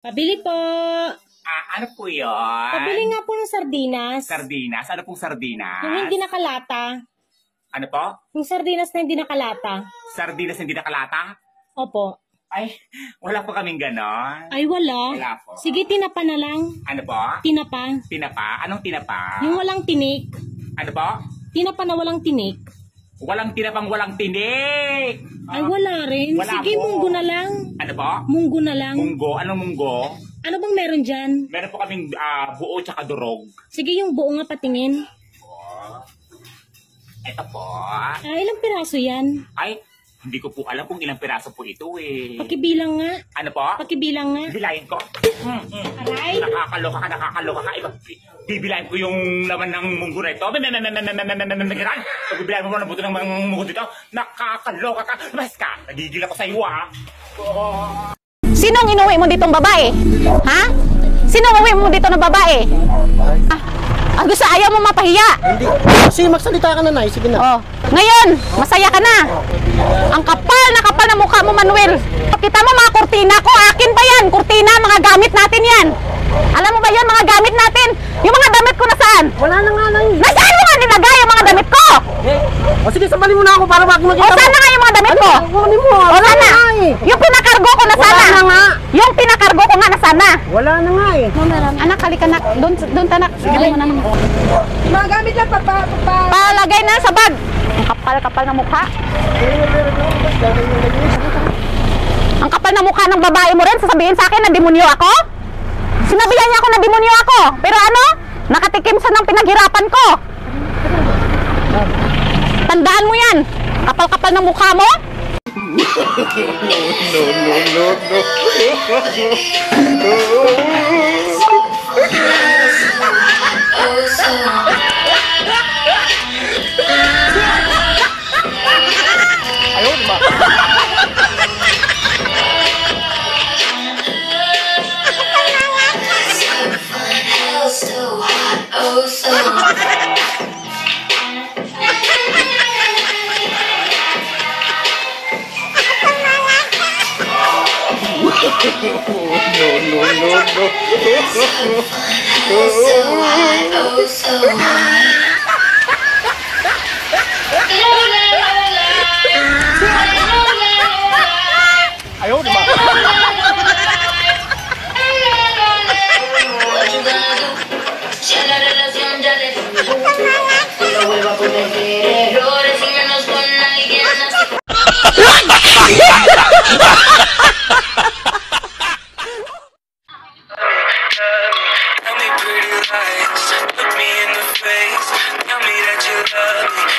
Pabili po. Ano po yun? Pabili nga po ng sardinas. Sardinas? Ano pong sardinas? Yung hindi nakalata. Ano po? Yung sardinas na hindi nakalata. Sardinas hindi nakalata? Opo. Ay, wala po kaming ganon. Ay, wala. Wala po. Sige, tinapa na lang. Ano po? Tinapa. Tinapa? Anong tinapa? Yung walang tinik. Ano po? Tinapa na walang tinik. Walang tinapang walang tinik. Ay, wala rin. Wala Sige, po. munggo na lang. Ano po? Munggo na lang. Munggo? Anong munggo? Ano bang meron dyan? Meron po kaming buo tsaka durog. Sige, yung buo nga patingin. Ito po. Ilang piraso yan? Ay, hindi ko po alam kung ilang piraso po ito eh. Pakibilang nga. Ano po? Pakibilang nga. Bilayin ko. Aray. Nakakaloka ka, nakakaloka ka. Bibilayin ko yung laman ng munggo na ito. Bibilayin mo ng buto ng munggo dito. Nakakaloka ka. Mas ka. Nagigil ako sa iyo ah. Sinong inuwi mo ditong babae? Ha? Sinong uwi mo dito na babae? Gusto ayaw mo mapahiya? Hindi. Sige, magsalita ka na, Nay. Sige na. Oh. Ngayon, masaya ka na. Ang kapal na mukha mo, Manuel. Kita mo mga kurtina ko. Akin ba yan? Kurtina, mga gamit natin yan. Alam mo ba yan, mga gamit natin? Yung mga damit ko nasaan? Wala na nga, Nay. Nasaan mo nga nilagay yung mga damit ko? O sige, samanin mo na ako para wag makita O sana nga yung mga damit ko? Kunin mo. O sana? Yung pinakargo ko nasana? Wala na nga. Yung pinakargo ko nga nasana? Wala na nga eh. Anak, halika na. Doon tanak. Sige mo na. Mga gamit lang, Palagay na sa bag. Ang kapal-kapal na mukha. Ang kapal na mukha ng babae mo rin, sasabihin sa akin na demonyo ako? Sinabihan niya ako na demonyo ako. Pero ano? Nakatikim siya ng pinaghirapan ko. Tandaan mo yan. Kapal-kapal ng mukha mo. Ayaw, di ba? Si a la relación ya le no vuelva a cometer errores y menos con alguien así. Tell me pretty lies, look me in the face, tell me that you love me.